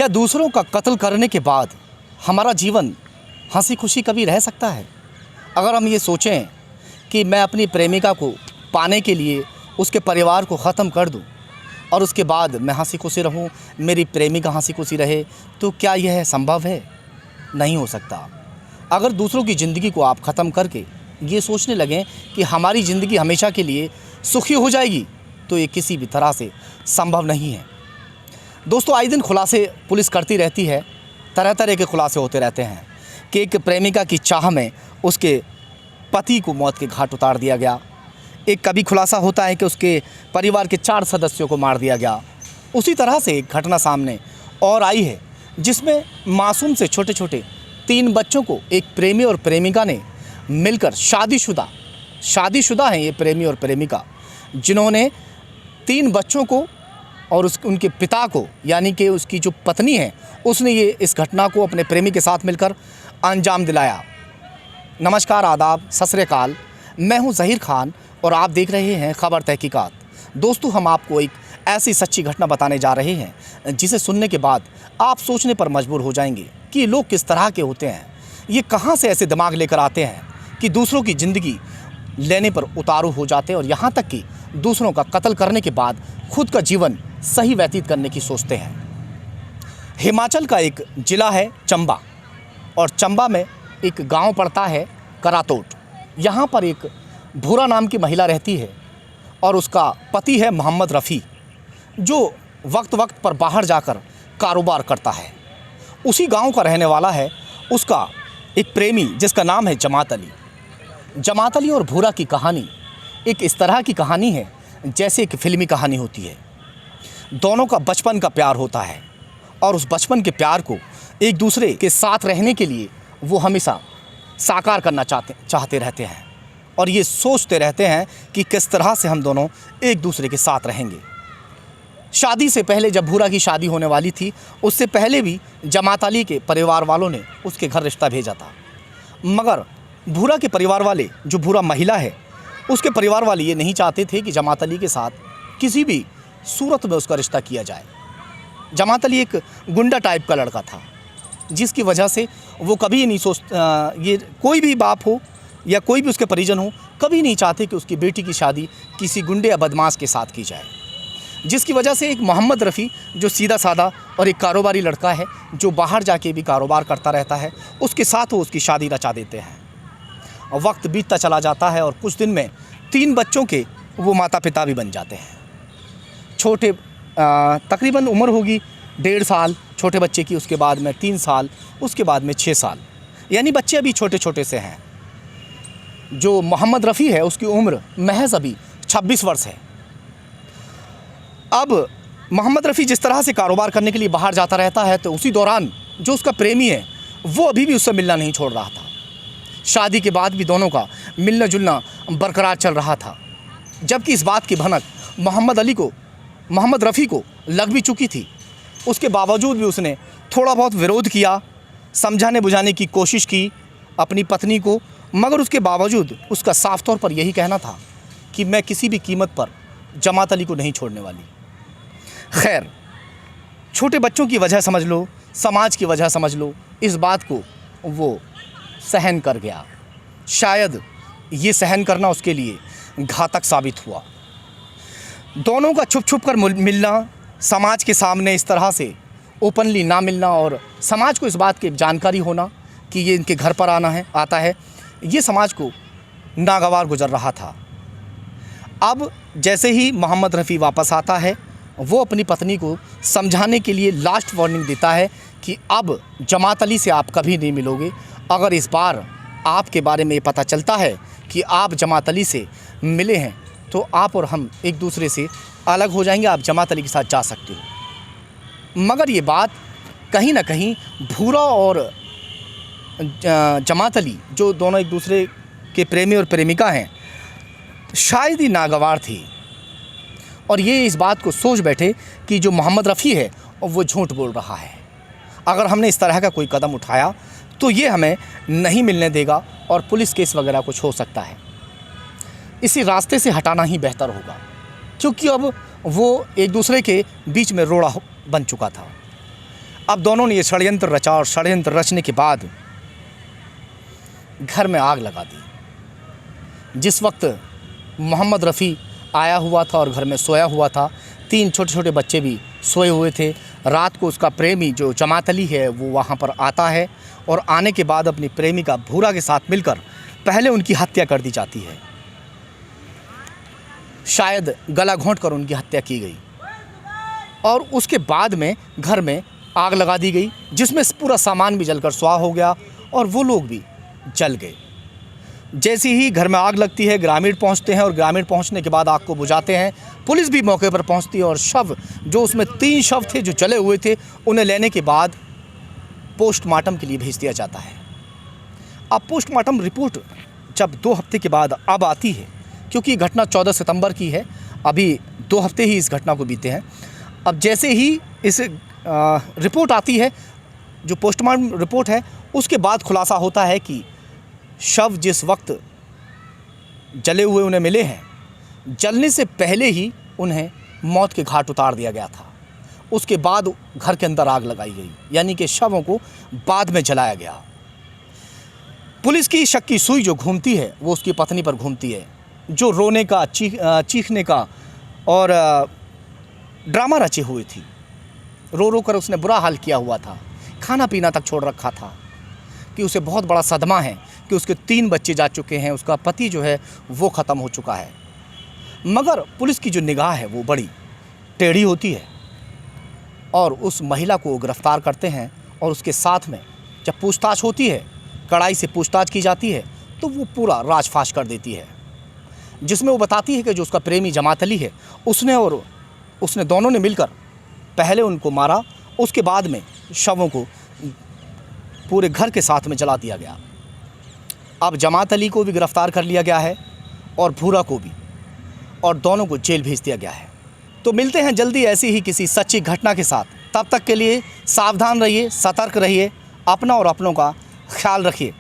क्या दूसरों का कत्ल करने के बाद हमारा जीवन हंसी खुशी कभी रह सकता है? अगर हम ये सोचें कि मैं अपनी प्रेमिका को पाने के लिए उसके परिवार को ख़त्म कर दूं और उसके बाद मैं हंसी खुशी रहूं, मेरी प्रेमिका हंसी खुशी रहे, तो क्या यह संभव है? नहीं हो सकता। अगर दूसरों की ज़िंदगी को आप ख़त्म करके ये सोचने लगें कि हमारी ज़िंदगी हमेशा के लिए सुखी हो जाएगी, तो ये किसी भी तरह से संभव नहीं है। दोस्तों, आए दिन खुलासे पुलिस करती रहती है, तरह तरह के खुलासे होते रहते हैं कि एक प्रेमिका की चाह में उसके पति को मौत के घाट उतार दिया गया। एक कभी खुलासा होता है कि उसके परिवार के 4 सदस्यों को मार दिया गया। उसी तरह से एक घटना सामने और आई है जिसमें मासूम से छोटे छोटे 3 बच्चों को एक प्रेमी और प्रेमिका ने मिलकर शादीशुदा हैं ये प्रेमी और प्रेमिका, जिन्होंने 3 बच्चों को और उनके पिता को, यानी कि उसकी जो पत्नी है, उसने ये इस घटना को अपने प्रेमी के साथ मिलकर अंजाम दिलाया। नमस्कार, आदाब, सत श्री अकाल। मैं हूं ज़हीर खान और आप देख रहे हैं खबर तहकीकात। दोस्तों, हम आपको एक ऐसी सच्ची घटना बताने जा रहे हैं जिसे सुनने के बाद आप सोचने पर मजबूर हो जाएंगे कि ये लोग किस तरह के होते हैं, ये कहां से ऐसे दिमाग लेकर आते हैं कि दूसरों की ज़िंदगी लेने पर उतारू हो जाते हैं और यहाँ तक कि दूसरों का कत्ल करने के बाद खुद का जीवन सही व्यतीत करने की सोचते हैं। हिमाचल का एक ज़िला है चंबा, और चंबा में एक गांव पड़ता है करातोट। यहाँ पर एक भूरा नाम की महिला रहती है और उसका पति है मोहम्मद रफ़ी, जो वक्त वक्त पर बाहर जाकर कारोबार करता है। उसी गांव का रहने वाला है उसका एक प्रेमी जिसका नाम है जमात अली। जमात अली और भूरा की कहानी एक इस तरह की कहानी है जैसे एक फ़िल्मी कहानी होती है। दोनों का बचपन का प्यार होता है और उस बचपन के प्यार को एक दूसरे के साथ रहने के लिए वो हमेशा साकार करना चाहते रहते हैं और ये सोचते रहते हैं कि किस तरह से हम दोनों एक दूसरे के साथ रहेंगे। शादी से पहले, जब भूरा की शादी होने वाली थी, उससे पहले भी जमात अली के परिवार वालों ने उसके घर रिश्ता भेजा था, मगर भूरा के परिवार वाले, जो भूरा महिला है, उसके परिवार वाले ये नहीं चाहते थे कि जमात अली के साथ किसी भी सूरत में उसका रिश्ता किया जाए। जमात अली एक गुंडा टाइप का लड़का था, जिसकी वजह से वो कभी नहीं ये कोई भी बाप हो या कोई भी उसके परिजन हो, कभी नहीं चाहते कि उसकी बेटी की शादी किसी गुंडे या बदमाश के साथ की जाए। जिसकी वजह से एक मोहम्मद रफ़ी, जो सीधा साधा और एक कारोबारी लड़का है, जो बाहर जाके भी कारोबार करता रहता है, उसके साथ वो उसकी शादी रचा देते हैं। और वक्त बीतता चला जाता है और कुछ दिन में 3 बच्चों के वो माता पिता भी बन जाते हैं। छोटे तकरीबन उम्र होगी 1.5 साल छोटे बच्चे की, उसके बाद में 3 साल, उसके बाद में 6 साल, यानी बच्चे अभी छोटे छोटे से हैं। जो मोहम्मद रफ़ी है उसकी उम्र महज अभी 26 वर्ष है। अब मोहम्मद रफ़ी जिस तरह से कारोबार करने के लिए बाहर जाता रहता है, तो उसी दौरान जो उसका प्रेमी है वो अभी भी उससे मिलना नहीं छोड़ रहा था। शादी के बाद भी दोनों का मिलना जुलना बरकरार चल रहा था, जबकि इस बात की भनक मोहम्मद रफ़ी को लग भी चुकी थी। उसके बावजूद भी उसने थोड़ा बहुत विरोध किया, समझाने बुझाने की कोशिश की अपनी पत्नी को, मगर उसके बावजूद उसका साफ तौर पर यही कहना था कि मैं किसी भी कीमत पर जमात अली को नहीं छोड़ने वाली। खैर, छोटे बच्चों की वजह समझ लो, समाज की वजह समझ लो, इस बात को वो सहन कर गया। शायद ये सहन करना उसके लिए घातक साबित हुआ। दोनों का छुप छुप कर मिलना, समाज के सामने इस तरह से ओपनली ना मिलना और समाज को इस बात की जानकारी होना कि ये इनके घर पर आता है, ये समाज को नागवार गुजर रहा था। अब जैसे ही मोहम्मद रफ़ी वापस आता है, वो अपनी पत्नी को समझाने के लिए लास्ट वार्निंग देता है कि अब जमात अली से आप कभी नहीं मिलोगे। अगर इस बार आपके बारे में ये पता चलता है कि आप जमात अली से मिले हैं, तो आप और हम एक दूसरे से अलग हो जाएंगे, आप जमात अली के साथ जा सकते हो। मगर ये बात कहीं ना कहीं भूरा और जमात अली, जो दोनों एक दूसरे के प्रेमी और प्रेमिका हैं, शायद ही नागवार थी और ये इस बात को सोच बैठे कि जो मोहम्मद रफ़ी है वो झूठ बोल रहा है। अगर हमने इस तरह का कोई कदम उठाया तो ये हमें नहीं मिलने देगा और पुलिस केस वगैरह कुछ हो सकता है। इसी रास्ते से हटाना ही बेहतर होगा, क्योंकि अब वो एक दूसरे के बीच में रोड़ा बन चुका था। अब दोनों ने ये षड्यंत्र रचा और षड्यंत्र रचने के बाद घर में आग लगा दी। जिस वक्त मोहम्मद रफ़ी आया हुआ था और घर में सोया हुआ था, 3 छोटे छोटे बच्चे भी सोए हुए थे। रात को उसका प्रेमी जो जमात अली है वो वहाँ पर आता है और आने के बाद अपनी प्रेमिका भूरा के साथ मिलकर पहले उनकी हत्या कर दी जाती है। शायद गला घोंट कर उनकी हत्या की गई और उसके बाद में घर में आग लगा दी गई, जिसमें पूरा सामान भी जलकर स्वाह हो गया और वो लोग भी जल गए। जैसे ही घर में आग लगती है, ग्रामीण पहुंचते हैं और ग्रामीण पहुंचने के बाद आग को बुझाते हैं। पुलिस भी मौके पर पहुंचती है और शव, जो उसमें 3 शव थे जो जले हुए थे, उन्हें लेने के बाद पोस्टमार्टम के लिए भेज दिया जाता है। अब पोस्टमार्टम रिपोर्ट जब 2 हफ्ते के बाद अब आती है, क्योंकि घटना 14 सितंबर की है, अभी 2 हफ्ते ही इस घटना को बीते हैं। अब जैसे ही इस रिपोर्ट आती है, जो पोस्टमार्टम रिपोर्ट है, उसके बाद खुलासा होता है कि शव जिस वक्त जले हुए उन्हें मिले हैं, जलने से पहले ही उन्हें मौत के घाट उतार दिया गया था। उसके बाद घर के अंदर आग लगाई गई, यानी कि शवों को बाद में जलाया गया। पुलिस की शक की सुई जो घूमती है वो उसकी पत्नी पर घूमती है, जो रोने का, चीखने का और ड्रामा रचे हुए थी। रो रो कर उसने बुरा हाल किया हुआ था, खाना पीना तक छोड़ रखा था, कि उसे बहुत बड़ा सदमा है कि उसके 3 बच्चे जा चुके हैं, उसका पति जो है वो ख़त्म हो चुका है। मगर पुलिस की जो निगाह है वो बड़ी टेढ़ी होती है और उस महिला को गिरफ्तार करते हैं और उसके साथ में जब पूछताछ होती है, कड़ाई से पूछताछ की जाती है, तो वो पूरा राजफाश कर देती है, जिसमें वो बताती है कि जो उसका प्रेमी जमात अली है, उसने दोनों ने मिलकर पहले उनको मारा, उसके बाद में शवों को पूरे घर के साथ में जला दिया गया। अब जमात अली को भी गिरफ्तार कर लिया गया है और भूरा को भी, और दोनों को जेल भेज दिया गया है। तो मिलते हैं जल्दी ऐसी ही किसी सच्ची घटना के साथ। तब तक के लिए सावधान रहिए, सतर्क रहिए, अपना और अपनों का ख्याल रखिए।